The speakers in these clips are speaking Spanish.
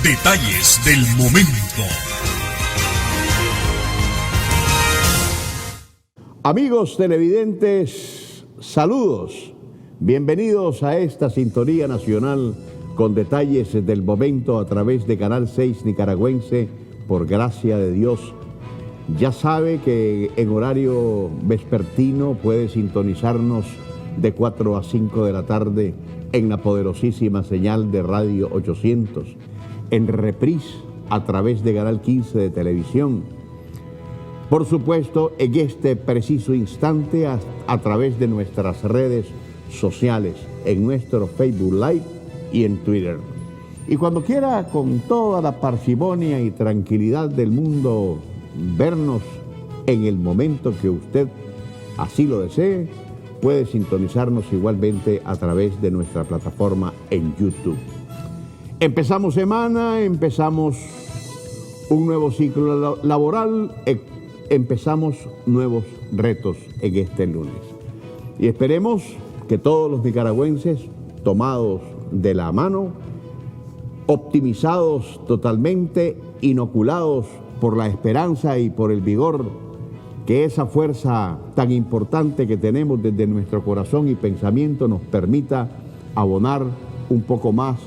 Detalles del momento. Amigos televidentes, saludos. Bienvenidos a esta sintonía nacional con Detalles del Momento a través de Canal 6 Nicaragüense, por gracia de Dios. Ya sabe que en horario vespertino puede sintonizarnos de 4 a 5 de la tarde en la poderosísima señal de Radio 800, en reprise a través de Canal 15 de televisión. Por supuesto, en este preciso instante a través de nuestras redes sociales, en nuestro Facebook Live y en Twitter. Y cuando quiera, con toda la parsimonia y tranquilidad del mundo, vernos en el momento que usted así lo desee, puede sintonizarnos igualmente a través de nuestra plataforma en YouTube. Empezamos semana, empezamos un nuevo ciclo laboral, empezamos nuevos retos en este lunes. Y esperemos que todos los nicaragüenses, tomados de la mano, optimizados totalmente, inoculados por la esperanza y por el vigor, que esa fuerza tan importante que tenemos desde nuestro corazón y pensamiento nos permita abonar un poco más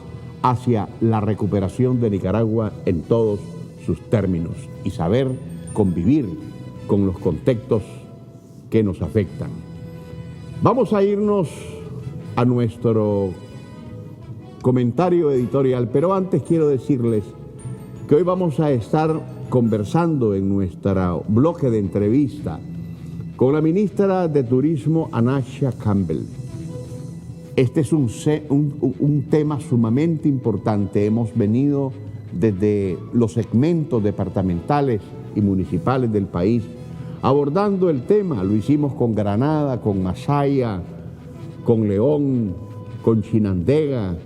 hacia la recuperación de Nicaragua en todos sus términos y saber convivir con los contextos que nos afectan. Vamos a irnos a nuestro comentario editorial, pero antes quiero decirles que hoy vamos a estar conversando en nuestro bloque de entrevista con la ministra de Turismo, Anasha Campbell. Este es un tema sumamente importante. Hemos venido desde los segmentos departamentales y municipales del país abordando el tema. Lo hicimos con Granada, con Masaya, con León, con Chinandega,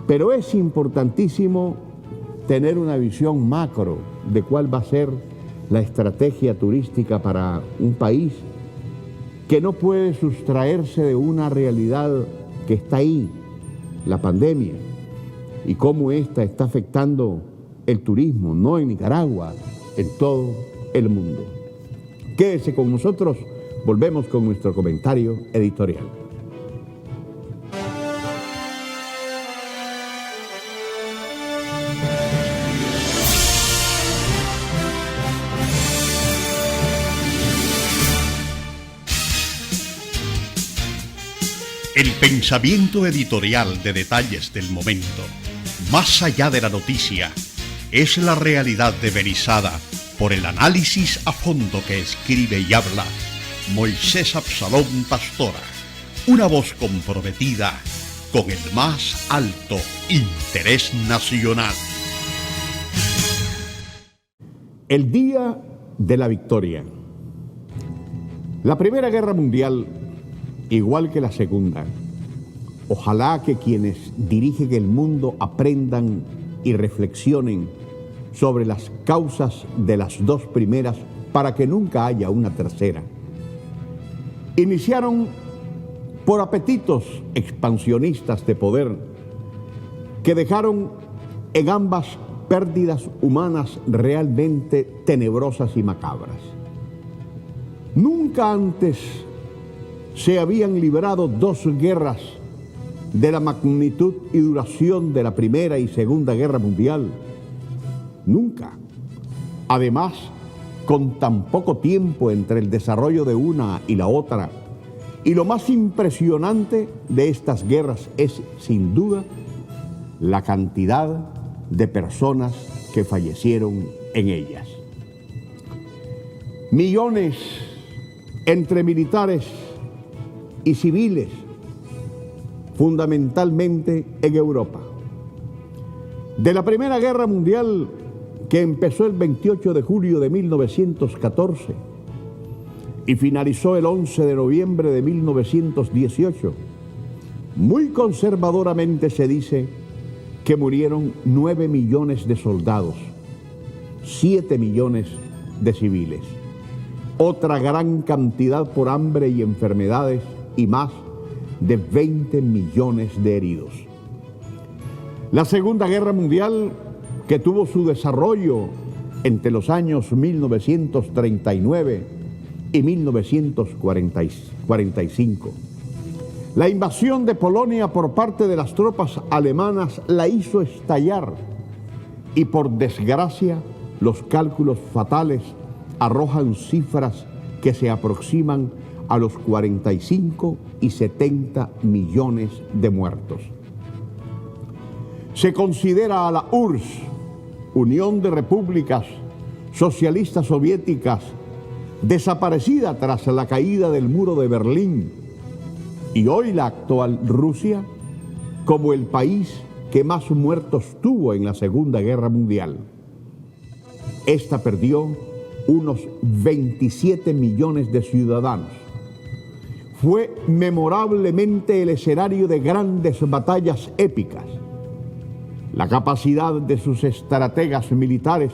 pero es importantísimo tener una visión macro de cuál va a ser la estrategia turística para un país que no puede sustraerse de una realidad que está ahí, la pandemia, y cómo esta está afectando el turismo, no en Nicaragua, en todo el mundo. Quédese con nosotros, volvemos con nuestro comentario editorial. El pensamiento editorial de Detalles del Momento, más allá de la noticia, es la realidad devenizada por el análisis a fondo que escribe y habla Moisés Absalón Pastora, una voz comprometida con el más alto interés nacional. El día de la victoria. La Primera Guerra Mundial, igual que la Segunda, ojalá que quienes dirigen el mundo aprendan y reflexionen sobre las causas de las dos primeras para que nunca haya una tercera. Iniciaron por apetitos expansionistas de poder que dejaron en ambas pérdidas humanas realmente tenebrosas y macabras. Nunca antes se habían librado dos guerras de la magnitud y duración de la Primera y Segunda Guerra Mundial. Nunca. Además, con tan poco tiempo entre el desarrollo de una y la otra. Y lo más impresionante de estas guerras es, sin duda, la cantidad de personas que fallecieron en ellas. Millones entre militares y civiles, fundamentalmente en Europa. De la Primera Guerra Mundial, que empezó el 28 de julio de 1914 y finalizó el 11 de noviembre de 1918, muy conservadoramente se dice que murieron 9 millones de soldados, 7 millones de civiles, otra gran cantidad por hambre y enfermedades y más de 20 millones de heridos. La Segunda Guerra Mundial que tuvo su desarrollo entre los años 1939 y 1945. La invasión de Polonia por parte de las tropas alemanas la hizo estallar y, por desgracia, los cálculos fatales arrojan cifras que se aproximan a los 45 y 70 millones de muertos. Se considera a la URSS, Unión de Repúblicas Socialistas Soviéticas, desaparecida tras la caída del muro de Berlín, y hoy la actual Rusia, como el país que más muertos tuvo en la Segunda Guerra Mundial. Esta perdió unos 27 millones de ciudadanos. Fue memorablemente el escenario de grandes batallas épicas. La capacidad de sus estrategas militares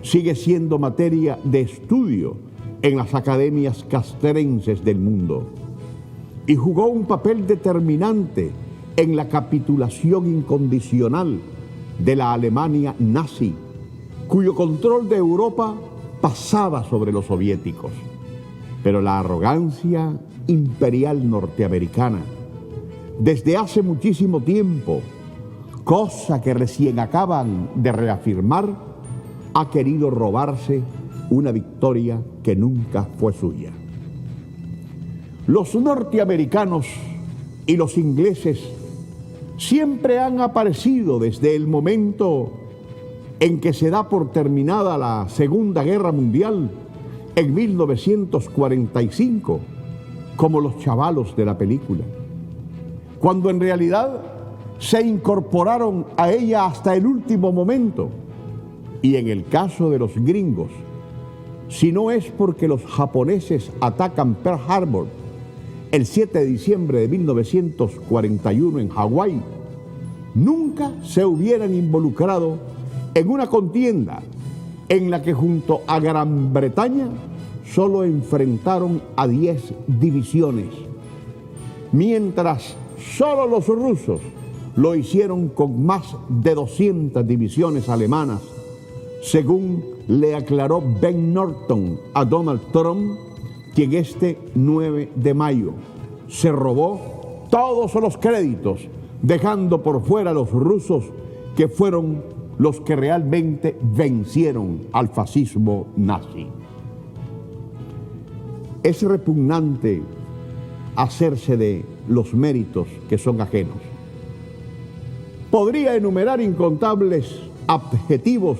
sigue siendo materia de estudio en las academias castrenses del mundo y jugó un papel determinante en la capitulación incondicional de la Alemania nazi, cuyo control de Europa pasaba sobre los soviéticos. Pero la arrogancia imperial norteamericana, desde hace muchísimo tiempo, cosa que recién acaban de reafirmar, ha querido robarse una victoria que nunca fue suya. Los norteamericanos y los ingleses siempre han aparecido desde el momento en que se da por terminada la Segunda Guerra Mundial en 1945 como los chavalos de la película, cuando en realidad se incorporaron a ella hasta el último momento. Y en el caso de los gringos, si no es porque los japoneses atacan Pearl Harbor el 7 de diciembre de 1941 en Hawái, nunca se hubieran involucrado en una contienda en la que junto a Gran Bretaña solo enfrentaron a 10 divisiones, mientras solo los rusos lo hicieron con más de 200 divisiones alemanas, según le aclaró Ben Norton a Donald Trump, quien este 9 de mayo se robó todos los créditos, dejando por fuera a los rusos, que fueron los que realmente vencieron al fascismo nazi. Es repugnante hacerse de los méritos que son ajenos. Podría enumerar incontables adjetivos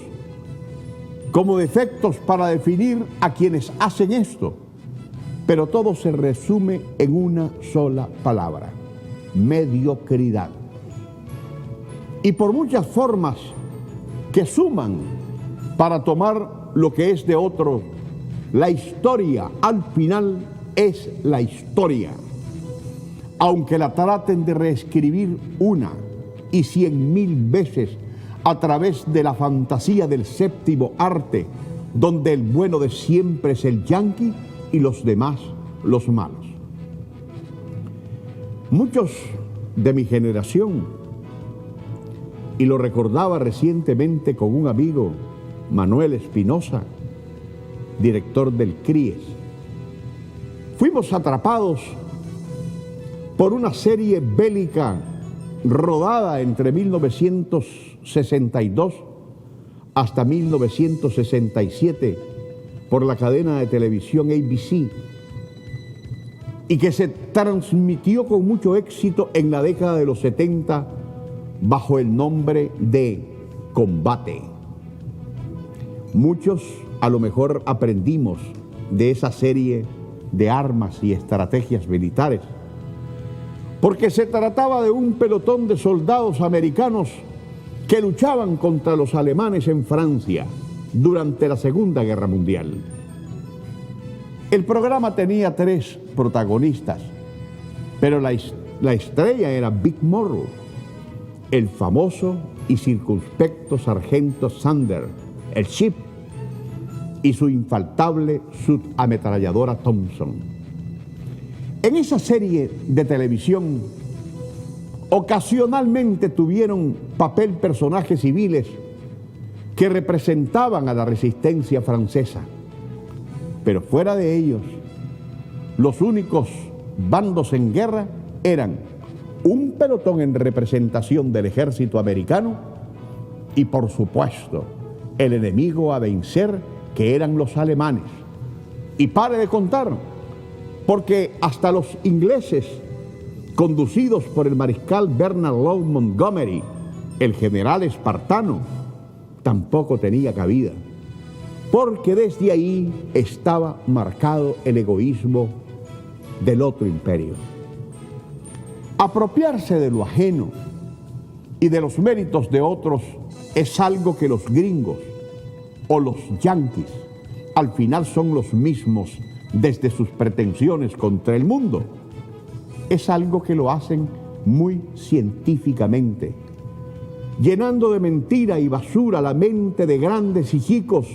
como defectos para definir a quienes hacen esto, pero todo se resume en una sola palabra: mediocridad. Y por muchas formas que suman para tomar lo que es de otro, la historia al final es la historia. Aunque la traten de reescribir una y 100,000 veces a través de la fantasía del séptimo arte, donde el bueno de siempre es el yanqui y los demás los malos. Muchos de mi generación, y lo recordaba recientemente con un amigo, Manuel Espinosa, director del CRIES, fuimos atrapados por una serie bélica rodada entre 1962 hasta 1967 por la cadena de televisión ABC, y que se transmitió con mucho éxito en la década de los 70 bajo el nombre de Combate. Muchos a lo mejor aprendimos de esa serie de armas y estrategias militares, porque se trataba de un pelotón de soldados americanos que luchaban contra los alemanes en Francia durante la Segunda Guerra Mundial. El programa tenía 3 protagonistas, pero la estrella era Vic Morrow, el famoso y circunspecto sargento Sander, el Chip, y su infaltable subametralladora Thompson. En esa serie de televisión, ocasionalmente tuvieron papel personajes civiles que representaban a la resistencia francesa. Pero fuera de ellos, los únicos bandos en guerra eran un pelotón en representación del ejército americano y, por supuesto, el enemigo a vencer, que eran los alemanes. Y pare de contar, porque hasta los ingleses, conducidos por el mariscal Bernard Law Montgomery, el general espartano, tampoco tenía cabida, porque desde ahí estaba marcado el egoísmo del otro imperio. Apropiarse de lo ajeno y de los méritos de otros es algo que los gringos o los yanquis al final son los mismos desde sus pretensiones contra el mundo. Es algo que lo hacen muy científicamente, llenando de mentira y basura la mente de grandes y chicos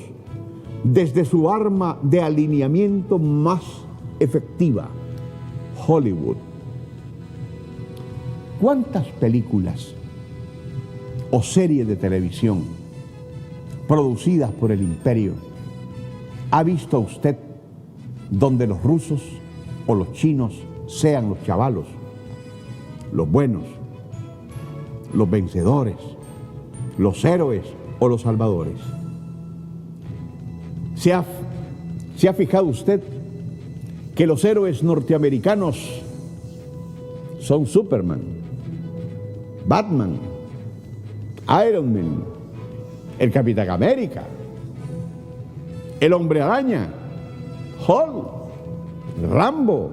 desde su arma de alineamiento más efectiva, Hollywood. ¿Cuántas películas o series de televisión producidas por el imperio ha visto usted donde los rusos o los chinos sean los chavalos, los buenos, los vencedores, los héroes o los salvadores? ¿Se ha fijado usted que los héroes norteamericanos son Superman, Batman, Iron Man, el Capitán América, el Hombre Araña, Hulk, Rambo,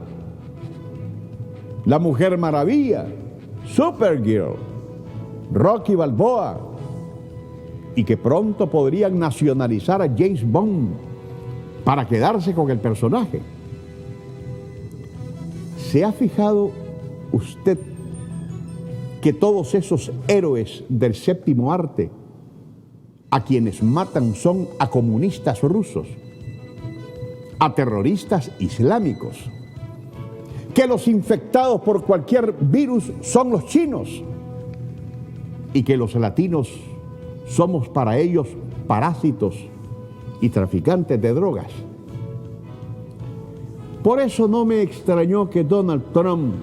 la Mujer Maravilla, Supergirl, Rocky Balboa, y que pronto podrían nacionalizar a James Bond para quedarse con el personaje? ¿Se ha fijado usted que todos esos héroes del séptimo arte a quienes matan son a comunistas rusos, a terroristas islámicos, que los infectados por cualquier virus son los chinos y que los latinos somos para ellos parásitos y traficantes de drogas? Por eso no me extrañó que Donald Trump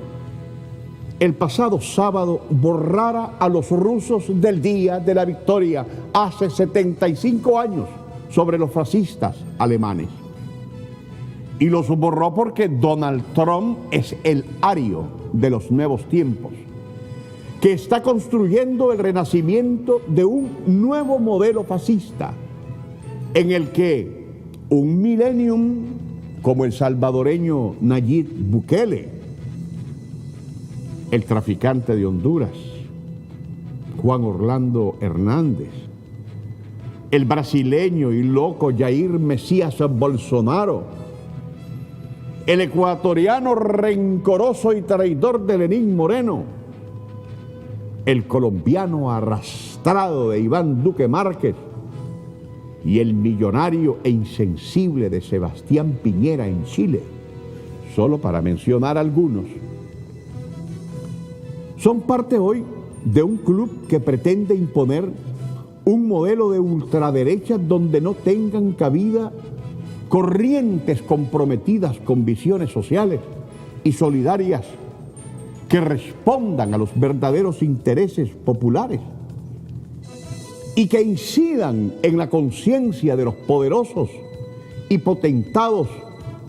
el pasado sábado borrara a los rusos del día de la victoria hace 75 años sobre los fascistas alemanes. Y los borró porque Donald Trump es el ario de los nuevos tiempos, que está construyendo el renacimiento de un nuevo modelo fascista, en el que un millennium como el salvadoreño Nayib Bukele, el traficante de Honduras, Juan Orlando Hernández, el brasileño y loco Jair Mesías Bolsonaro, el ecuatoriano rencoroso y traidor de Lenín Moreno, el colombiano arrastrado de Iván Duque Márquez y el millonario e insensible de Sebastián Piñera en Chile, solo para mencionar algunos. Son parte hoy de un club que pretende imponer un modelo de ultraderecha donde no tengan cabida corrientes comprometidas con visiones sociales y solidarias que respondan a los verdaderos intereses populares y que incidan en la conciencia de los poderosos y potentados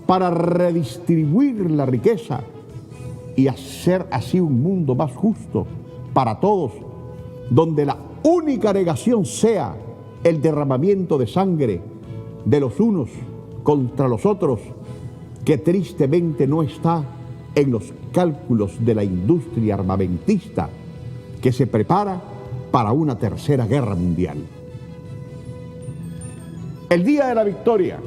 para redistribuir la riqueza y hacer así un mundo más justo para todos, donde la única negación sea el derramamiento de sangre de los unos contra los otros, que tristemente no está en los cálculos de la industria armamentista que se prepara para una tercera guerra mundial. El día de la victoria,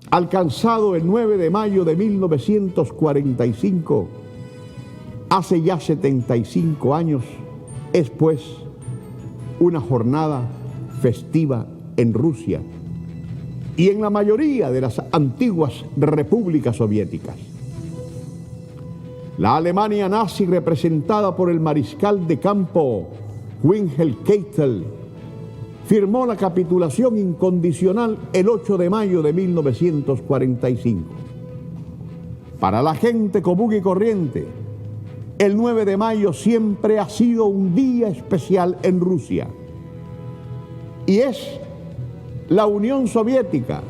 alcanzado el 9 de mayo de 1945, hace ya 75 años, es pues una jornada festiva en Rusia y en la mayoría de las antiguas repúblicas soviéticas. La Alemania nazi, representada por el mariscal de campo Wilhelm Keitel, firmó la capitulación incondicional el 8 de mayo de 1945. Para la gente común y corriente, el 9 de mayo siempre ha sido un día especial en Rusia. Y es la Unión Soviética,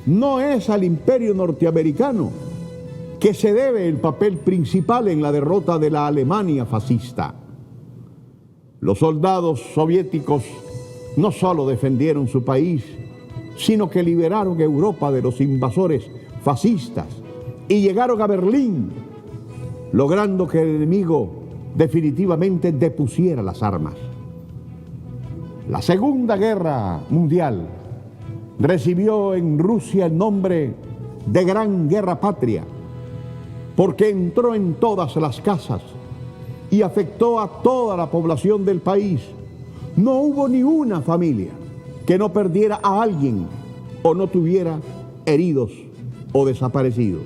no es al Imperio Norteamericano que se debe el papel principal en la derrota de la Alemania fascista. Los soldados soviéticos no solo defendieron su país, sino que liberaron Europa de los invasores fascistas y llegaron a Berlín, logrando que el enemigo definitivamente depusiera las armas. La Segunda Guerra Mundial recibió en Rusia el nombre de Gran Guerra Patria, porque entró en todas las casas y afectó a toda la población del país. No hubo ni una familia que no perdiera a alguien o no tuviera heridos o desaparecidos.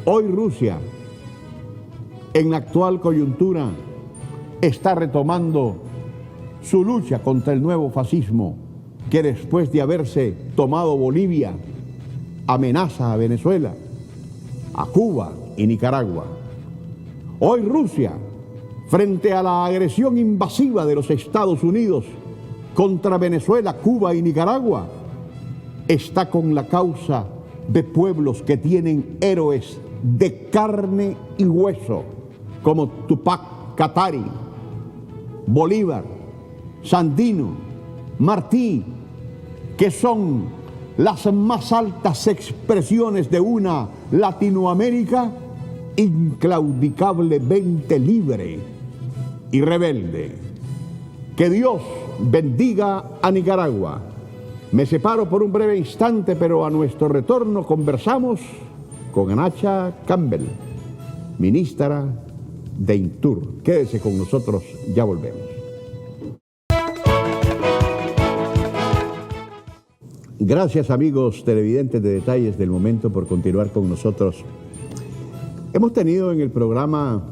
Hoy Rusia, en la actual coyuntura, está retomando su lucha contra el nuevo fascismo que después de haberse tomado Bolivia, amenaza a Venezuela, a Cuba y Nicaragua. Hoy Rusia, frente a la agresión invasiva de los Estados Unidos contra Venezuela, Cuba y Nicaragua, está con la causa de pueblos que tienen héroes de carne y hueso, como Tupac Katari, Bolívar, Sandino, Martí, que son las más altas expresiones de una Latinoamérica inclaudicablemente libre y rebelde. Que Dios bendiga a Nicaragua. Me separo por un breve instante, pero a nuestro retorno conversamos con Anacha Campbell, ministra de Intur. Quédese con nosotros, ya volvemos. Gracias, amigos televidentes de Detalles del Momento, por continuar con nosotros. Hemos tenido en el programa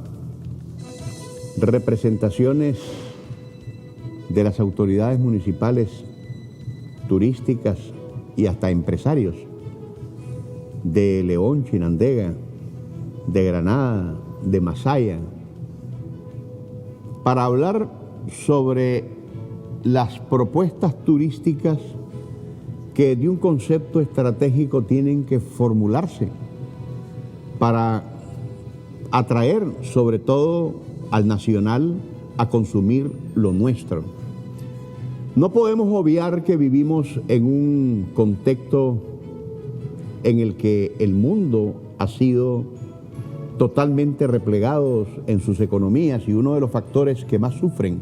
representaciones de las autoridades municipales, turísticas y hasta empresarios de León, Chinandega, de Granada, de Masaya, para hablar sobre las propuestas turísticas que de un concepto estratégico tienen que formularse para atraer sobre todo al nacional a consumir lo nuestro. No podemos obviar que vivimos en un contexto en el que el mundo ha sido totalmente replegado en sus economías, y uno de los factores que más sufren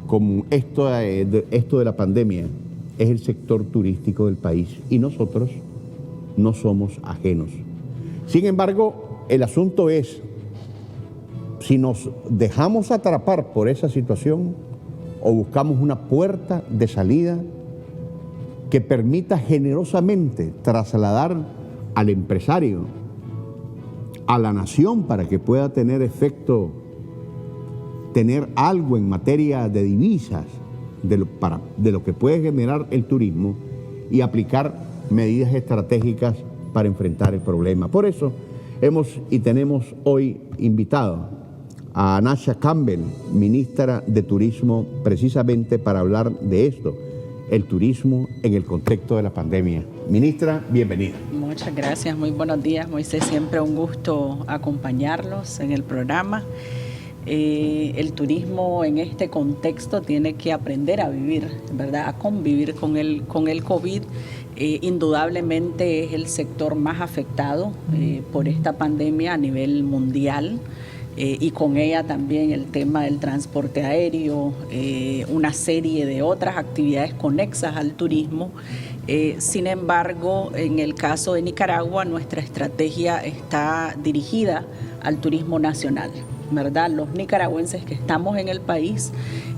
con esto de la pandemia es el sector turístico del país, y nosotros no somos ajenos. Sin embargo, el asunto es, si nos dejamos atrapar por esa situación o buscamos una puerta de salida que permita generosamente trasladar al empresario, a la nación, para que pueda tener efecto, tener algo en materia de divisas, de lo que puede generar el turismo, y aplicar medidas estratégicas para enfrentar el problema. Por eso tenemos hoy invitado a Anacha Campbell, ministra de Turismo, precisamente para hablar de esto, el turismo en el contexto de la pandemia. Ministra, bienvenida. Muchas gracias, muy buenos días, Moisés. Siempre un gusto acompañarlos en el programa. El turismo en este contexto tiene que aprender a vivir, ¿verdad? A convivir con el COVID. Indudablemente es el sector más afectado por esta pandemia a nivel mundial, y con ella también el tema del transporte aéreo, una serie de otras actividades conexas al turismo. Sin embargo, en el caso de Nicaragua, nuestra estrategia está dirigida al turismo nacional, ¿verdad? Los nicaragüenses que estamos en el país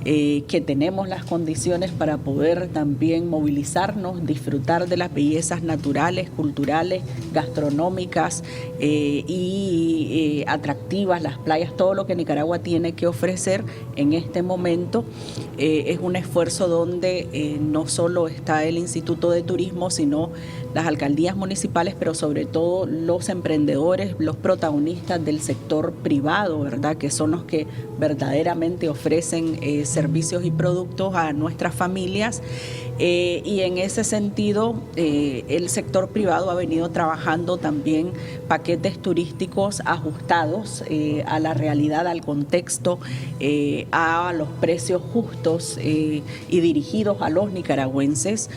que tenemos las condiciones para poder también movilizarnos, disfrutar de las bellezas naturales, culturales, gastronómicas y atractivas, las playas, todo lo que Nicaragua tiene que ofrecer en este momento. Es un esfuerzo donde no solo está el Instituto de Turismo, sino las alcaldías municipales, pero sobre todo los emprendedores, los protagonistas del sector privado, ¿verdad?, que son los que verdaderamente ofrecen servicios y productos a nuestras familias. Y en ese sentido, el sector privado ha venido trabajando también paquetes turísticos ajustados a la realidad, al contexto, a los precios justos y dirigidos a los nicaragüenses.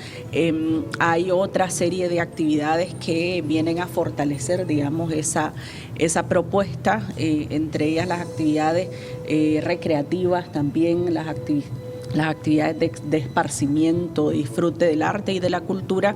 Hay otra serie de actividades que vienen a fortalecer, digamos, esa propuesta, entre ellas las actividades recreativas, también las actividades de esparcimiento, disfrute del arte y de la cultura,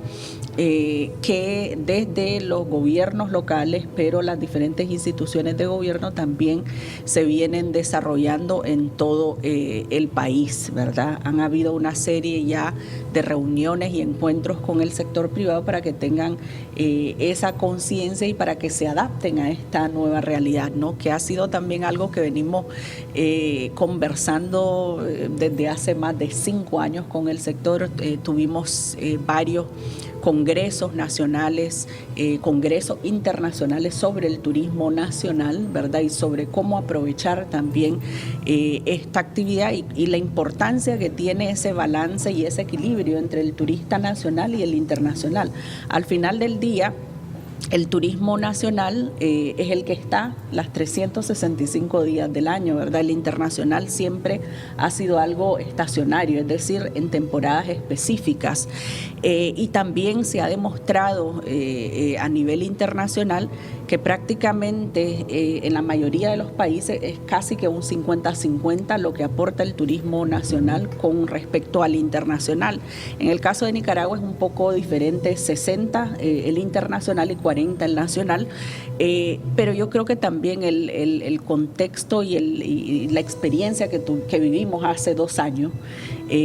que desde los gobiernos locales, pero las diferentes instituciones de gobierno también se vienen desarrollando en todo el país, ¿verdad? Han habido una serie ya de reuniones y encuentros con el sector privado para que tengan esa conciencia y para que se adapten a esta nueva realidad, ¿no?, que ha sido también algo que venimos conversando desde hace más de 5 años con el sector. Tuvimos varios congresos nacionales, congresos internacionales sobre el turismo nacional, ¿verdad?, y sobre cómo aprovechar también esta actividad y la importancia que tiene ese balance y ese equilibrio entre el turista nacional y el internacional. Al final del día, el turismo nacional es el que está las 365 días del año, ¿verdad? El internacional siempre ha sido algo estacionario, es decir, en temporadas específicas. Y también se ha demostrado a nivel internacional que prácticamente en la mayoría de los países es casi que un 50-50 lo que aporta el turismo nacional con respecto al internacional. En el caso de Nicaragua es un poco diferente, 60 el internacional y 40 el nacional, pero yo creo que también el contexto y la experiencia que vivimos hace 2 años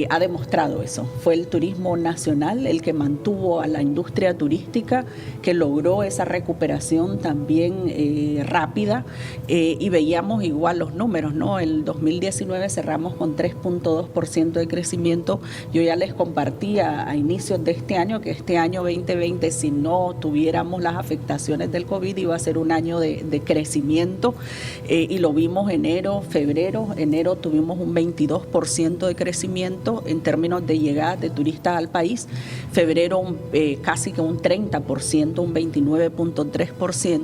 ha demostrado eso. Fue el turismo nacional el que mantuvo a la industria turística, que logró esa recuperación también rápida, y veíamos igual los números, ¿no? El 2019 cerramos con 3.2% de crecimiento. Yo ya les compartía a inicios de este año que este año 2020, si no tuviéramos las afectaciones del COVID, iba a ser un año de crecimiento, y lo vimos enero, febrero. Enero tuvimos un 22% de crecimiento en términos de llegada de turistas al país. Febrero casi que un 30%, un 29.3%.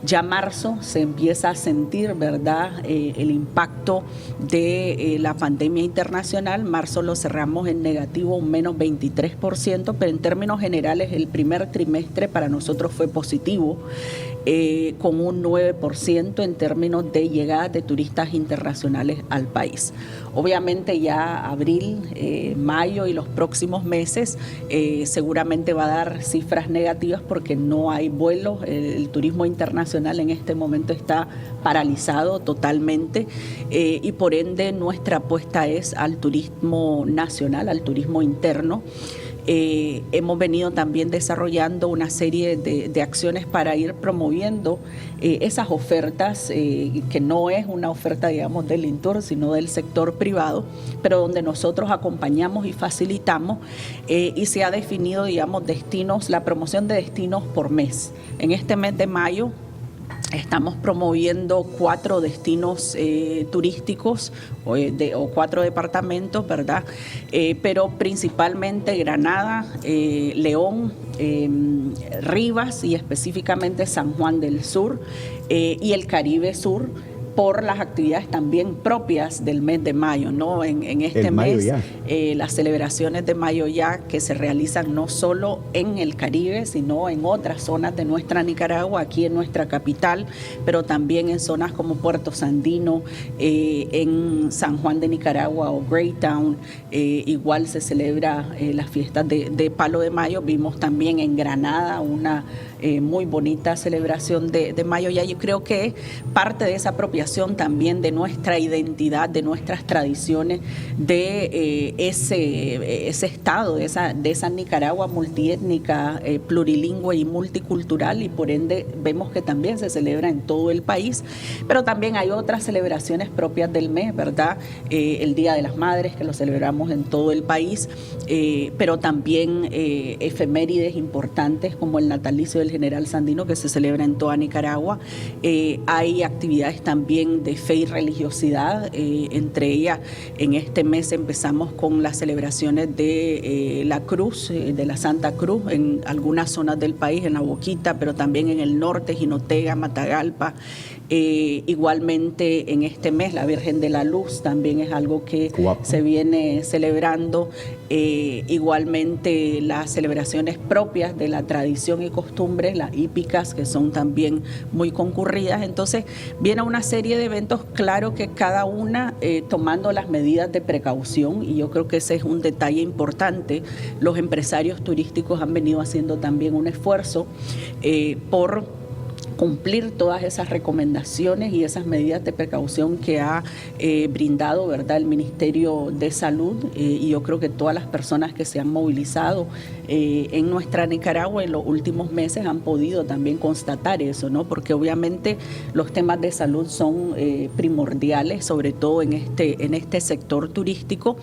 Ya marzo se empieza a sentir, ¿verdad?, el impacto de la pandemia internacional. Marzo lo cerramos en negativo, un menos 23%, pero en términos generales el primer trimestre para nosotros fue positivo, con un 9% en términos de llegada de turistas internacionales al país. Obviamente ya abril, mayo y los próximos meses seguramente va a dar cifras negativas porque no hay vuelos. El turismo internacional en este momento está paralizado totalmente, y por ende nuestra apuesta es al turismo nacional, al turismo interno. Hemos venido también desarrollando una serie de acciones para ir promoviendo esas ofertas, que no es una oferta, digamos, del INTUR, sino del sector privado, pero donde nosotros acompañamos y facilitamos, y se ha definido, digamos, destinos, la promoción de destinos por mes. En este mes de mayo estamos promoviendo 4 destinos turísticos o 4 departamentos, ¿verdad? Pero principalmente Granada, León, Rivas y específicamente San Juan del Sur y el Caribe Sur, por las actividades también propias del mes de mayo, ¿no? En este mes, las celebraciones de mayo ya que se realizan no solo en el Caribe, sino en otras zonas de nuestra Nicaragua, aquí en nuestra capital, pero también en zonas como Puerto Sandino, en San Juan de Nicaragua o Greytown. Igual se celebra las fiestas de Palo de Mayo. Vimos también en Granada una muy bonita celebración de mayo ya. Yo creo que parte de esa apropiación recuperación también de nuestra identidad, de nuestras tradiciones, de ese estado, de esa Nicaragua multiétnica, plurilingüe y multicultural, y por ende vemos que también se celebra en todo el país, pero también hay otras celebraciones propias del mes, ¿verdad? El Día de las Madres, que lo celebramos en todo el país, pero también efemérides importantes como el natalicio del general Sandino, que se celebra en toda Nicaragua. Hay actividades también de fe y religiosidad, entre ellas en este mes empezamos con las celebraciones de la Cruz, de la Santa Cruz, en algunas zonas del país, en La Boquita, pero también en el norte, Jinotega, Matagalpa. Igualmente en este mes la Virgen de la Luz también es algo que se viene celebrando. Igualmente las celebraciones propias de la tradición y costumbres, las hípicas, que son también muy concurridas. Entonces viene una serie de eventos, claro que cada una tomando las medidas de precaución, y yo creo que ese es un detalle importante. Los empresarios turísticos han venido haciendo también un esfuerzo por cumplir todas esas recomendaciones y esas medidas de precaución que ha brindado, ¿verdad?, el Ministerio de Salud, y yo creo que todas las personas que se han movilizado en nuestra Nicaragua en los últimos meses han podido también constatar eso, ¿no? Porque obviamente los temas de salud son primordiales, sobre todo en este sector turístico,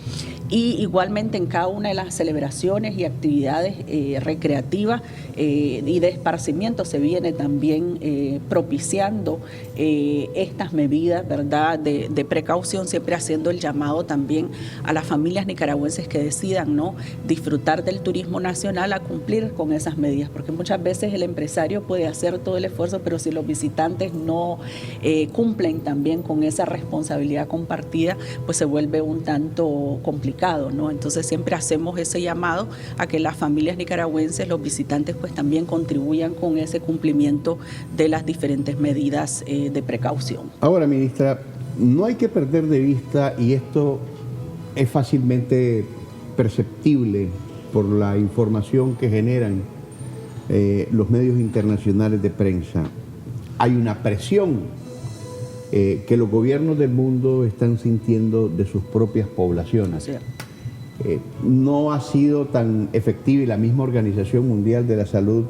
y igualmente en cada una de las celebraciones y actividades recreativas y de esparcimiento se viene también propiciando estas medidas, ¿verdad?, de precaución, siempre haciendo el llamado también a las familias nicaragüenses que decidan, ¿no?, disfrutar del turismo nacional, a cumplir con esas medidas, porque muchas veces el empresario puede hacer todo el esfuerzo, pero si los visitantes no cumplen también con esa responsabilidad compartida, pues se vuelve un tanto complicado, ¿no? Entonces siempre hacemos ese llamado a que las familias nicaragüenses, los visitantes, pues también contribuyan con ese cumplimiento de las diferentes medidas de precaución. Ahora, ministra, no hay que perder de vista, y esto es fácilmente perceptible por la información que generan los medios internacionales de prensa, hay una presión que los gobiernos del mundo están sintiendo de sus propias poblaciones. No ha sido tan efectiva, y la misma Organización Mundial de la Salud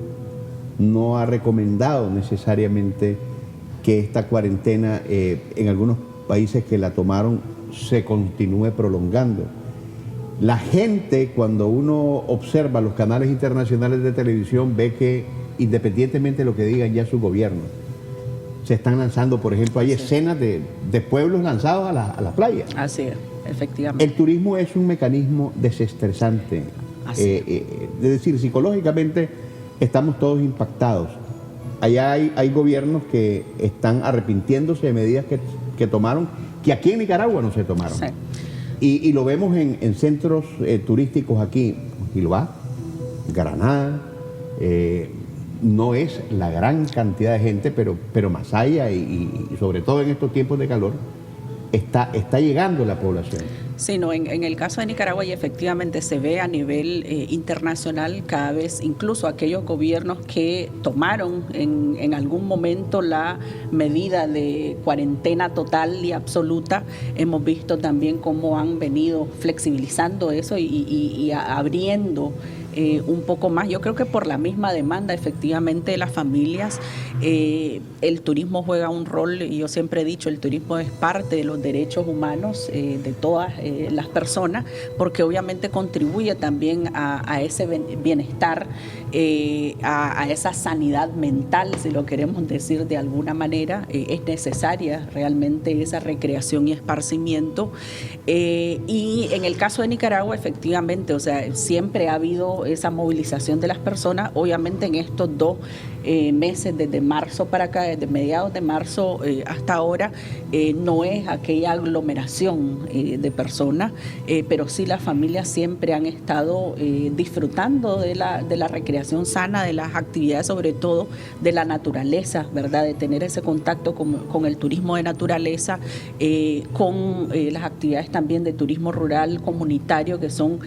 no ha recomendado necesariamente que esta cuarentena en algunos países que la tomaron se continúe prolongando. La gente, cuando uno observa los canales internacionales de televisión, ve que independientemente de lo que digan ya sus gobiernos, se están lanzando, por ejemplo, hay escenas de pueblos lanzados a la playa. Así es, efectivamente. El turismo es un mecanismo desestresante. Es decir, psicológicamente estamos todos impactados. Allá hay gobiernos que están arrepintiéndose de medidas que tomaron, que aquí en Nicaragua no se tomaron. Sí. Y lo vemos en centros turísticos aquí, Gilbá, Granada, no es la gran cantidad de gente, pero Masaya y sobre todo en estos tiempos de calor, está llegando la población. Sí, no, en el caso de Nicaragua, y efectivamente se ve a nivel internacional cada vez, incluso aquellos gobiernos que tomaron en algún momento la medida de cuarentena total y absoluta, hemos visto también cómo han venido flexibilizando eso y abriendo un poco más. Yo creo que por la misma demanda efectivamente de las familias, el turismo juega un rol, y yo siempre he dicho, el turismo es parte de los derechos humanos de todas las personas, porque obviamente contribuye también a ese bienestar, a esa sanidad mental, si lo queremos decir de alguna manera. Es necesaria realmente esa recreación y esparcimiento, y en el caso de Nicaragua efectivamente, o sea, siempre ha habido esa movilización de las personas. Obviamente en estos 2 meses, desde marzo para acá, desde mediados de marzo hasta ahora, no es aquella aglomeración de personas, pero sí las familias siempre han estado disfrutando de la recreación sana, de las actividades, sobre todo de la naturaleza, ¿verdad? De tener ese contacto con el turismo de naturaleza, con las actividades también de turismo rural comunitario, que son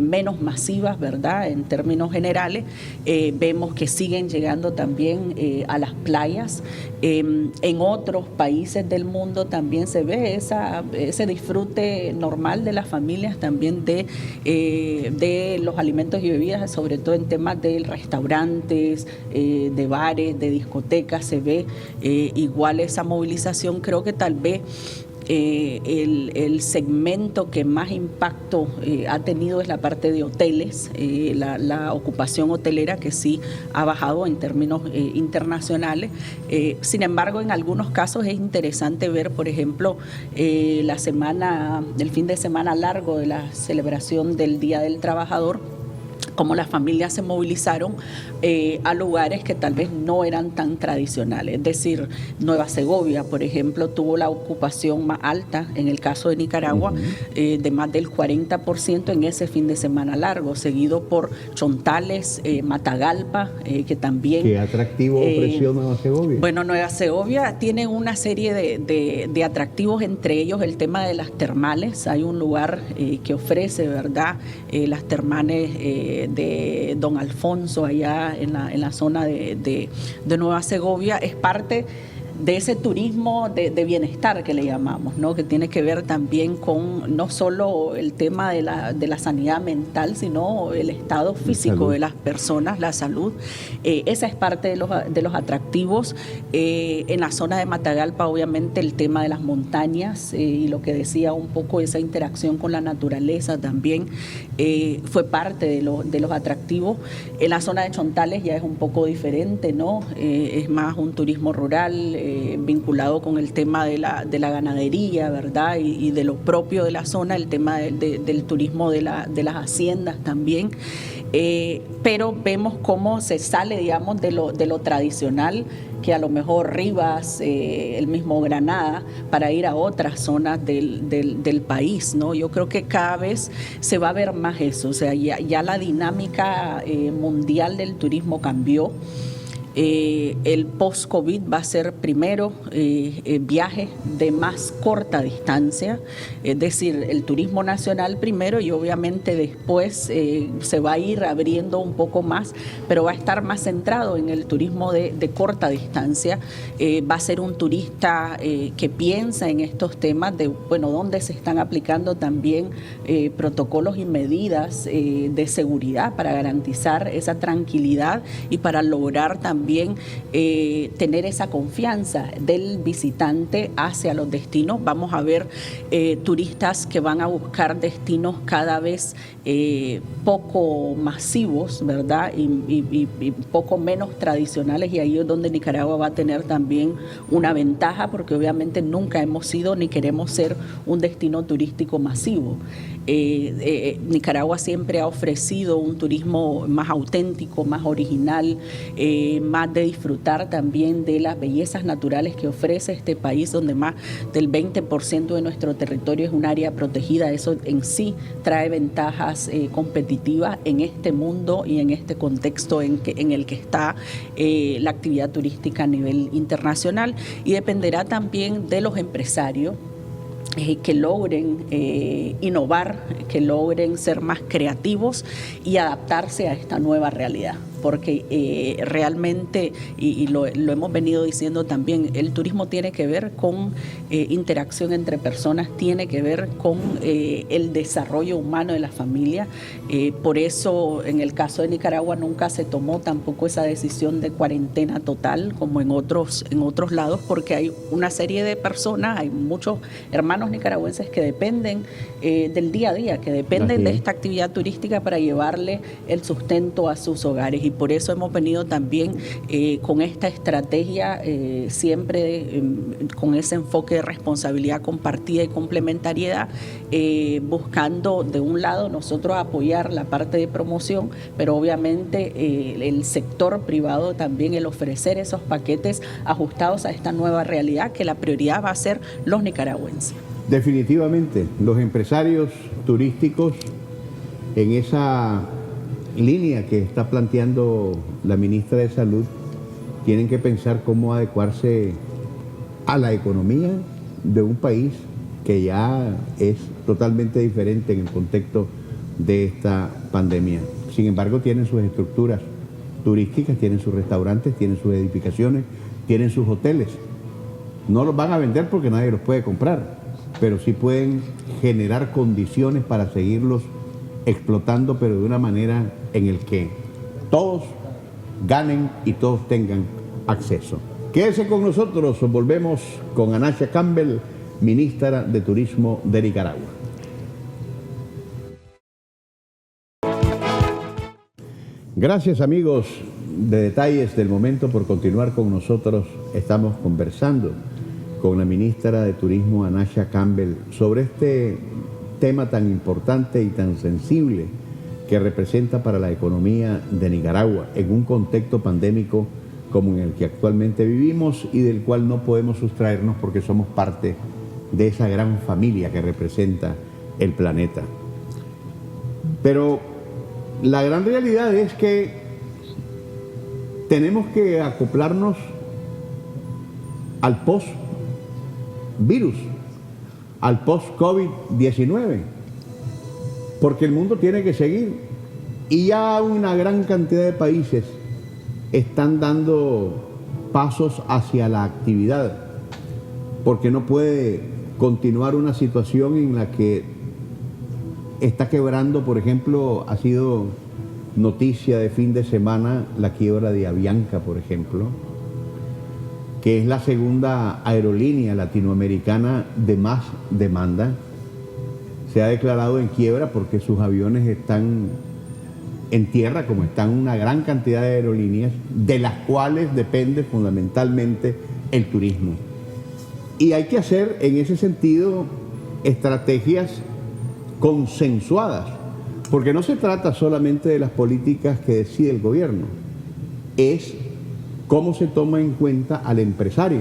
menos masivas, ¿verdad? ¿verdad? En términos generales, vemos que siguen llegando también a las playas. En otros países del mundo también se ve ese disfrute normal de las familias, también de los alimentos y bebidas, sobre todo en temas de restaurantes, de bares, de discotecas, se ve igual esa movilización. Creo que tal vez el segmento que más impacto ha tenido es la parte de hoteles, la ocupación hotelera, que sí ha bajado en términos internacionales. Sin embargo, en algunos casos es interesante ver, por ejemplo, el fin de semana largo de la celebración del Día del Trabajador, cómo las familias se movilizaron a lugares que tal vez no eran tan tradicionales. Es decir, Nueva Segovia, por ejemplo, tuvo la ocupación más alta, en el caso de Nicaragua, de más del 40% en ese fin de semana largo, seguido por Chontales, Matagalpa, que también... ¿Qué atractivo ofreció Nueva Segovia? Bueno, Nueva Segovia tiene una serie de atractivos, entre ellos el tema de las termales. Hay un lugar que ofrece, ¿verdad?, las termales de Don Alfonso, allá en la zona de Nueva Segovia. Es parte de ese turismo de bienestar que le llamamos, ¿no? Que tiene que ver también con no solo el tema de la sanidad mental, sino el estado físico de las personas, la salud. Esa es parte de los atractivos. En la zona de Matagalpa, obviamente, el tema de las montañas y lo que decía un poco, esa interacción con la naturaleza también fue parte de los atractivos. En la zona de Chontales ya es un poco diferente, ¿no? Es más un turismo rural, vinculado con el tema de la ganadería, ¿verdad? Y de lo propio de la zona, el tema del turismo de las haciendas también. Pero vemos cómo se sale, digamos, de lo tradicional, que a lo mejor Rivas, el mismo Granada, para ir a otras zonas del país, ¿no? Yo creo que cada vez se va a ver más eso, o sea, ya la dinámica mundial del turismo cambió. El post-COVID va a ser primero viajes de más corta distancia, es decir, el turismo nacional primero y obviamente después se va a ir abriendo un poco más, pero va a estar más centrado en el turismo de corta distancia. Va a ser un turista que piensa en estos temas de, bueno, dónde se están aplicando también protocolos y medidas de seguridad para garantizar esa tranquilidad y para lograr también tener esa confianza del visitante hacia los destinos. Vamos a ver turistas que van a buscar destinos cada vez poco masivos, ¿verdad? Y poco menos tradicionales, y ahí es donde Nicaragua va a tener también una ventaja, porque obviamente nunca hemos sido ni queremos ser un destino turístico masivo. Nicaragua siempre ha ofrecido un turismo más auténtico, más original, más de disfrutar también de las bellezas naturales que ofrece este país, donde más del 20% de nuestro territorio es un área protegida. Eso en sí trae ventajas competitivas en este mundo y en este contexto en el que está la actividad turística a nivel internacional, y dependerá también de los empresarios que logren innovar, que logren ser más creativos y adaptarse a esta nueva realidad. Porque realmente, y lo hemos venido diciendo también, el turismo tiene que ver con interacción entre personas, tiene que ver con el desarrollo humano de la familia. Por eso, en el caso de Nicaragua, nunca se tomó tampoco esa decisión de cuarentena total, como en otros lados, porque hay una serie de personas, hay muchos hermanos nicaragüenses que dependen del día a día, que dependen de esta actividad turística para llevarle el sustento a sus hogares. Y por eso hemos venido también con esta estrategia, siempre con ese enfoque de responsabilidad compartida y complementariedad, buscando de un lado nosotros apoyar la parte de promoción, pero obviamente el sector privado también, el ofrecer esos paquetes ajustados a esta nueva realidad, que la prioridad va a ser los nicaragüenses. Definitivamente, los empresarios turísticos, en esa línea que está planteando la ministra de Salud, tienen que pensar cómo adecuarse a la economía de un país que ya es totalmente diferente en el contexto de esta pandemia. sin embargo tienen sus estructuras turísticas, tienen sus restaurantes, tienen sus edificaciones, tienen sus hoteles. No los van a vender porque nadie los puede comprar, pero sí pueden generar condiciones para seguirlos explotando, pero de una manera en el que todos ganen y todos tengan acceso. Quédese con nosotros, volvemos con Anasha Campbell, ministra de Turismo de Nicaragua. Gracias, amigos de Detalles del Momento, por continuar con nosotros. Estamos conversando con la ministra de Turismo, Anasha Campbell, sobre este tema tan importante y tan sensible que representa para la economía de Nicaragua en un contexto pandémico como en el que actualmente vivimos y del cual no podemos sustraernos porque somos parte de esa gran familia que representa el planeta. Pero la gran realidad es que tenemos que acoplarnos al post-virus, al post-COVID-19, porque el mundo tiene que seguir y ya una gran cantidad de países están dando pasos hacia la actividad, porque no puede continuar una situación en la que está quebrando. Por ejemplo, ha sido noticia de fin de semana la quiebra de Avianca, por ejemplo, que es la segunda aerolínea latinoamericana de más demanda. Se ha declarado en quiebra porque sus aviones están en tierra, como están una gran cantidad de aerolíneas, de las cuales depende fundamentalmente el turismo. Y hay que hacer en ese sentido estrategias consensuadas, porque no se trata solamente de las políticas que decide el gobierno, es cómo se toma en cuenta al empresario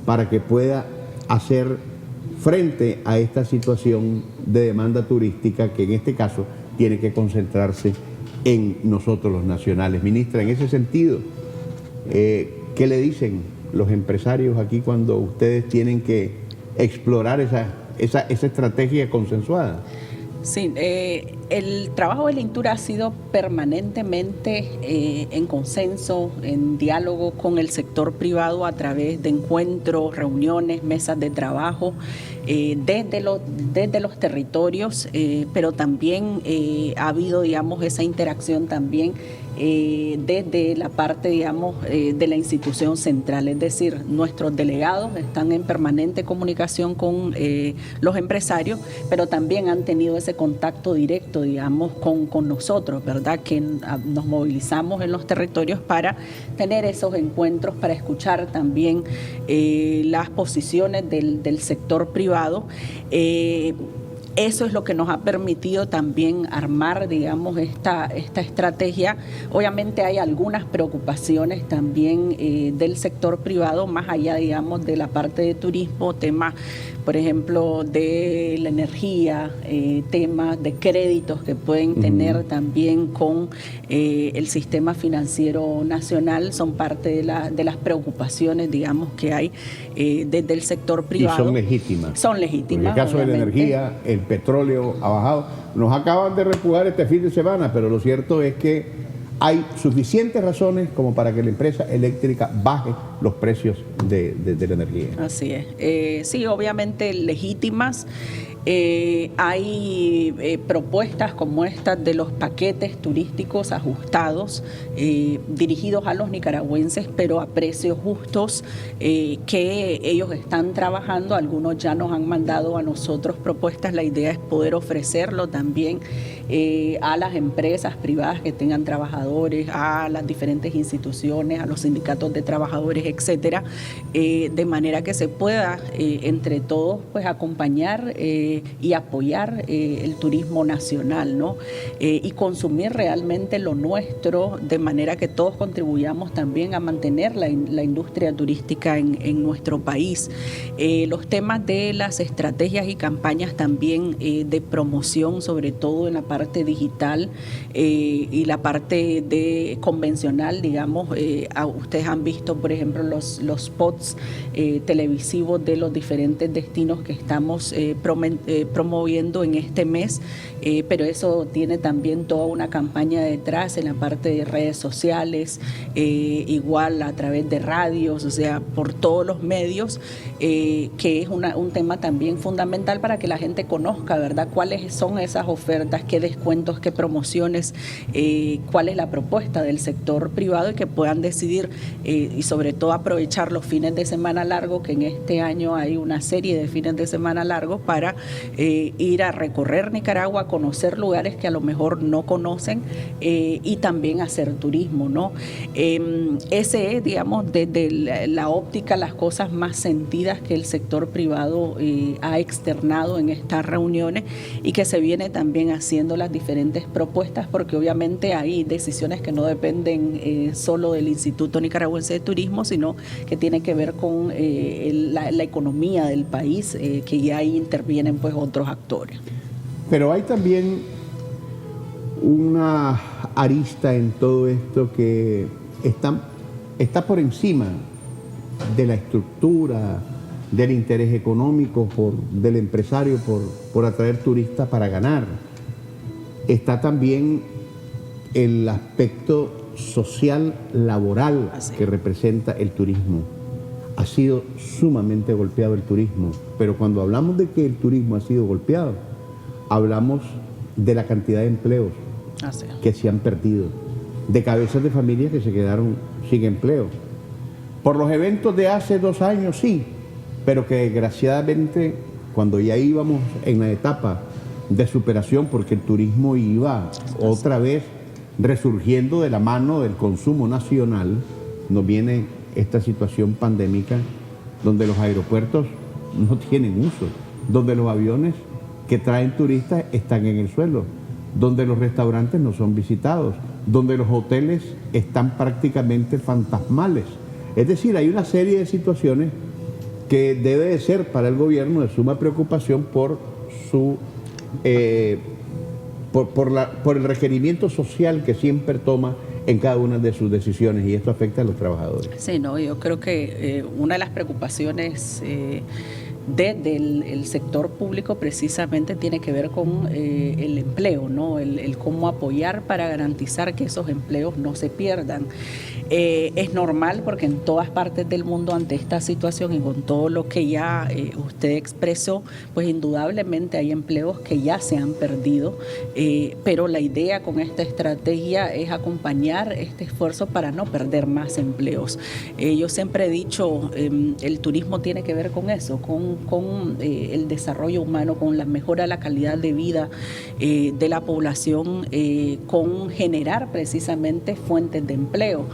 para que pueda hacer frente a esta situación de demanda turística que en este caso tiene que concentrarse en nosotros los nacionales. Ministra, en ese sentido, ¿qué le dicen los empresarios aquí cuando ustedes tienen que explorar esa estrategia consensuada? Sí, el trabajo del INTUR ha sido permanentemente en consenso, en diálogo con el sector privado a través de encuentros, reuniones, mesas de trabajo, desde los territorios, pero también ha habido, digamos, esa interacción también desde la parte, digamos, de la institución central. Es decir, nuestros delegados están en permanente comunicación con los empresarios, pero también han tenido ese contacto directo, digamos, con nosotros, ¿verdad? Que nos movilizamos en los territorios para tener esos encuentros, para escuchar también las posiciones del sector privado. Eso es lo que nos ha permitido también armar, digamos, esta estrategia. Obviamente hay algunas preocupaciones también del sector privado, más allá, digamos, de la parte de turismo, temas, por ejemplo, de la energía, temas de créditos que pueden tener también con el sistema financiero nacional, son parte de las preocupaciones, digamos, que hay desde el sector privado. Y son legítimas. Son legítimas. En el caso obviamente. de la energía, el petróleo ha bajado. Nos acaban de repujar este fin de semana, pero lo cierto es que hay suficientes razones como para que la empresa eléctrica baje los precios de la energía. Así es. Sí, obviamente legítimas. Hay propuestas como estas de los paquetes turísticos ajustados dirigidos a los nicaragüenses, pero a precios justos, que ellos están trabajando. Algunos ya nos han mandado a nosotros propuestas. La idea es poder ofrecerlo también a las empresas privadas que tengan trabajadores, a las diferentes instituciones, a los sindicatos de trabajadores, etcétera, de manera que se pueda entre todos pues acompañar y apoyar el turismo nacional, ¿no? Y consumir realmente lo nuestro, de manera que todos contribuyamos también a mantener la industria turística en nuestro país. Los temas de las estrategias y campañas también de promoción, sobre todo en la parte digital y la parte de convencional, digamos, ustedes han visto, por ejemplo, los spots televisivos de los diferentes destinos que estamos promoviendo en este mes, pero eso tiene también toda una campaña detrás en la parte de redes sociales, igual a través de radios, o sea, por todos los medios, que es un tema también fundamental para que la gente conozca, ¿verdad?, cuáles son esas ofertas, qué descuentos, qué promociones, cuál es la propuesta del sector privado, y que puedan decidir y sobre todo aprovechar los fines de semana largos, que en este año hay una serie de fines de semana largos para ir a recorrer Nicaragua, conocer lugares que a lo mejor no conocen y también hacer turismo, ¿no? Ese es, digamos, desde la óptica, las cosas más sentidas que el sector privado ha externado en estas reuniones, y que se viene también haciendo las diferentes propuestas, porque obviamente hay decisiones que no dependen solo del Instituto Nicaragüense de Turismo, sino que tiene que ver con la economía del país, que ya ahí intervienen pues otros actores. Pero hay también una arista en todo esto que está por encima de la estructura, del interés económico del empresario por atraer turistas para ganar. Está también el aspecto social, laboral que representa el turismo. Ha sido sumamente golpeado el turismo, pero cuando hablamos de que el turismo ha sido golpeado, hablamos de la cantidad de empleos que se han perdido, de cabezas de familias que se quedaron sin empleo. Por los eventos de hace 2 años, sí, pero que desgraciadamente cuando ya íbamos en la etapa de superación, porque el turismo iba otra vez resurgiendo de la mano del consumo nacional, nos viene esta situación pandémica donde los aeropuertos no tienen uso, donde los aviones que traen turistas están en el suelo, donde los restaurantes no son visitados, donde los hoteles están prácticamente fantasmales. Es decir, hay una serie de situaciones que debe de ser para el gobierno de suma preocupación por el requerimiento social que siempre toma en cada una de sus decisiones, y esto afecta a los trabajadores. Sí, no, yo creo que una de las preocupaciones desde el sector público precisamente tiene que ver con el empleo, ¿no? El cómo apoyar para garantizar que esos empleos no se pierdan. Es normal porque en todas partes del mundo, ante esta situación y con todo lo que ya usted expresó, pues indudablemente hay empleos que ya se han perdido, pero la idea con esta estrategia es acompañar este esfuerzo para no perder más empleos. Yo siempre he dicho, el turismo tiene que ver con eso, con el desarrollo humano, con la mejora de la calidad de vida de la población, con generar precisamente fuentes de empleo.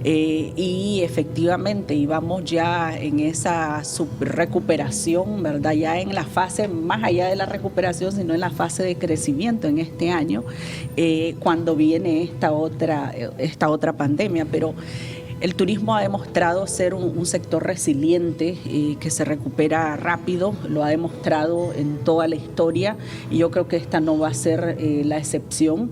Y efectivamente íbamos ya en esa recuperación, ¿verdad? Ya en la fase más allá de la recuperación, sino en la fase de crecimiento en este año, cuando viene esta otra pandemia, pero el turismo ha demostrado ser un sector resiliente, que se recupera rápido, lo ha demostrado en toda la historia, y yo creo que esta no va a ser la excepción.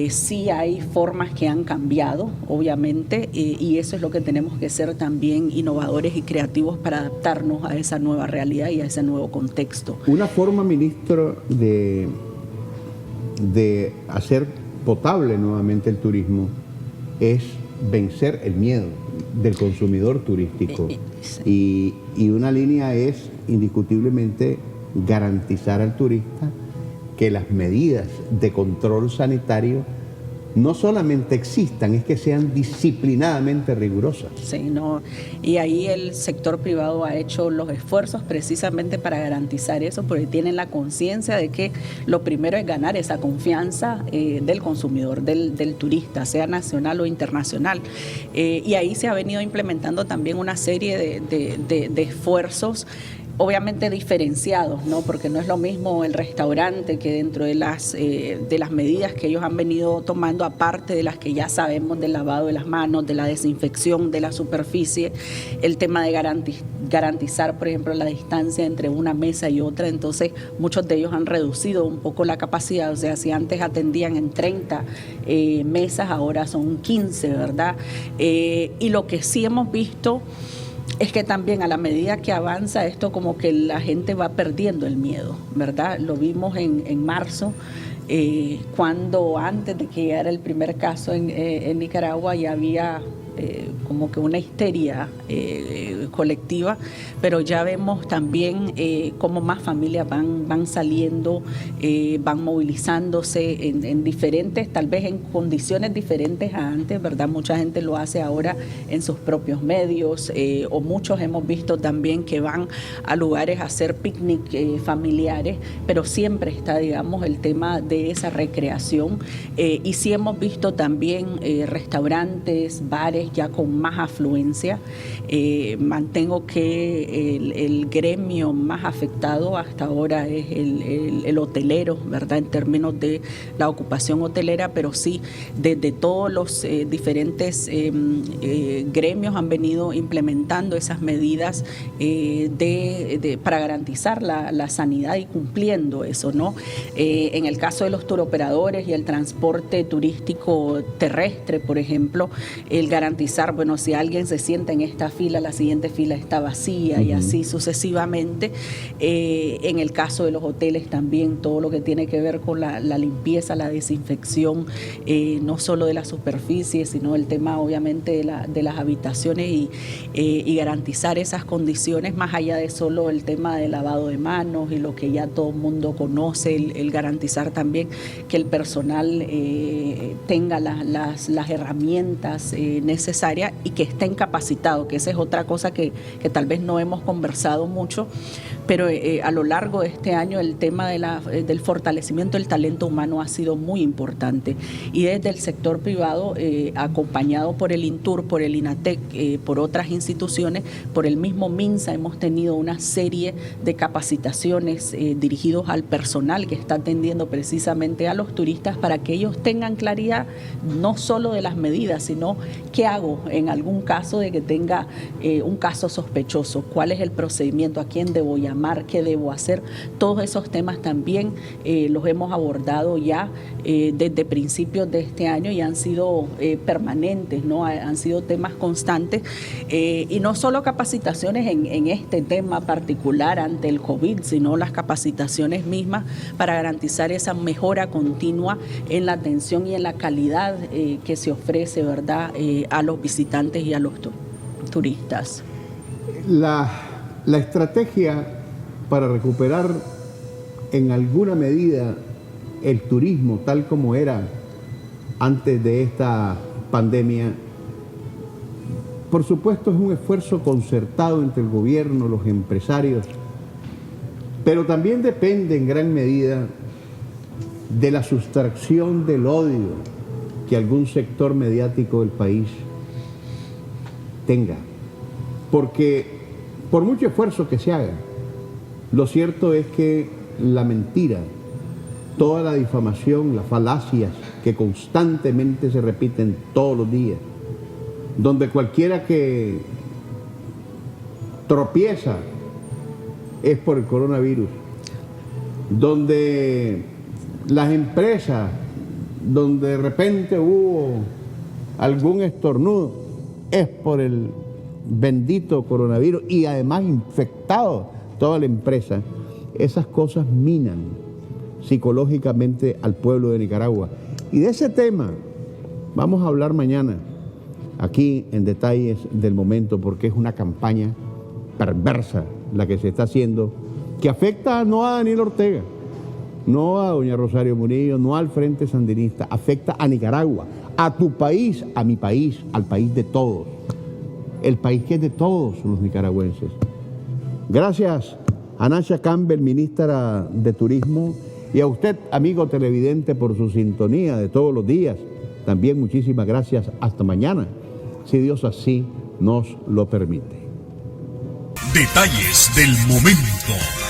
Sí hay formas que han cambiado, obviamente, y eso es lo que tenemos que ser también innovadores y creativos para adaptarnos a esa nueva realidad y a ese nuevo contexto. Una forma, ministro, de hacer potable nuevamente el turismo es vencer el miedo del consumidor turístico, y una línea es indiscutiblemente garantizar al turista que las medidas de control sanitario no solamente existan, es que sean disciplinadamente rigurosas. Sí, no, y ahí el sector privado ha hecho los esfuerzos precisamente para garantizar eso, porque tienen la conciencia de que lo primero es ganar esa confianza del consumidor, del turista, sea nacional o internacional. Y ahí se ha venido implementando también una serie de esfuerzos, obviamente diferenciados, ¿no? Porque no es lo mismo el restaurante, que dentro de las medidas que ellos han venido tomando, aparte de las que ya sabemos del lavado de las manos, de la desinfección de la superficie, el tema de garantizar, por ejemplo, la distancia entre una mesa y otra. Entonces muchos de ellos han reducido un poco la capacidad, o sea, si antes atendían en 30 mesas, ahora son 15, ¿verdad? Y lo que sí hemos visto es que también a la medida que avanza esto, como que la gente va perdiendo el miedo, ¿verdad? Lo vimos en marzo, cuando antes de que llegara el primer caso en Nicaragua ya había como que una histeria colectiva, pero ya vemos también cómo más familias van saliendo, van movilizándose en diferentes, tal vez en condiciones diferentes a antes, ¿verdad? Mucha gente lo hace ahora en sus propios medios, o muchos hemos visto también que van a lugares a hacer picnic familiares, pero siempre está, digamos, el tema de esa recreación, y sí hemos visto también restaurantes, bares ya con más afluencia. Mantengo que el gremio más afectado hasta ahora es el hotelero, ¿verdad? En términos de la ocupación hotelera, pero sí, desde todos los diferentes gremios han venido implementando esas medidas para garantizar la sanidad y cumpliendo eso, ¿no? En el caso de los turoperadores y el transporte turístico terrestre, por ejemplo, el garantizar, bueno, si alguien se sienta en esta fila, la siguiente fila está vacía y así sucesivamente. En el caso de los hoteles también, todo lo que tiene que ver con la limpieza, la desinfección, no solo de la superficie, sino el tema obviamente de las habitaciones y garantizar esas condiciones, más allá de solo el tema de lavado de manos y lo que ya todo el mundo conoce, el garantizar también que el personal tenga las herramientas necesarias y que estén capacitados, que esa es otra cosa que tal vez no hemos conversado mucho, pero a lo largo de este año el tema del fortalecimiento del talento humano ha sido muy importante, y desde el sector privado, acompañado por el INTUR, por el INATEC, por otras instituciones, por el mismo MINSA, hemos tenido una serie de capacitaciones dirigidos al personal que está atendiendo precisamente a los turistas, para que ellos tengan claridad no solo de las medidas, sino qué hago en algún caso de que tenga un caso sospechoso, cuál es el procedimiento, a quién debo llamar, qué debo hacer. Todos esos temas también los hemos abordado ya desde principios de este año y han sido permanentes, ¿no? Han sido temas constantes, y no solo capacitaciones en este tema particular ante el COVID, sino las capacitaciones mismas para garantizar esa mejora continua en la atención y en la calidad que se ofrece, ¿verdad?, a los visitantes y a los turistas. La estrategia para recuperar en alguna medida el turismo tal como era antes de esta pandemia, por supuesto es un esfuerzo concertado entre el gobierno, los empresarios, pero también depende en gran medida de la sustracción del odio que algún sector mediático del país tenga. Porque por mucho esfuerzo que se haga, lo cierto es que la mentira, toda la difamación, las falacias que constantemente se repiten todos los días, donde cualquiera que tropieza es por el coronavirus, donde las empresas, donde de repente hubo algún estornudo, es por el bendito coronavirus y además infectado toda la empresa. Esas cosas minan psicológicamente al pueblo de Nicaragua. Y de ese tema vamos a hablar mañana aquí en Detalles del Momento, porque es una campaña perversa la que se está haciendo, que afecta no a Daniel Ortega, no a doña Rosario Murillo, no al Frente Sandinista, afecta a Nicaragua, a tu país, a mi país, al país de todos, el país que es de todos los nicaragüenses. Gracias a Nacha Campbell, ministra de Turismo, y a usted, amigo televidente, por su sintonía de todos los días. También muchísimas gracias. Hasta mañana, si Dios así nos lo permite. Detalles del Momento.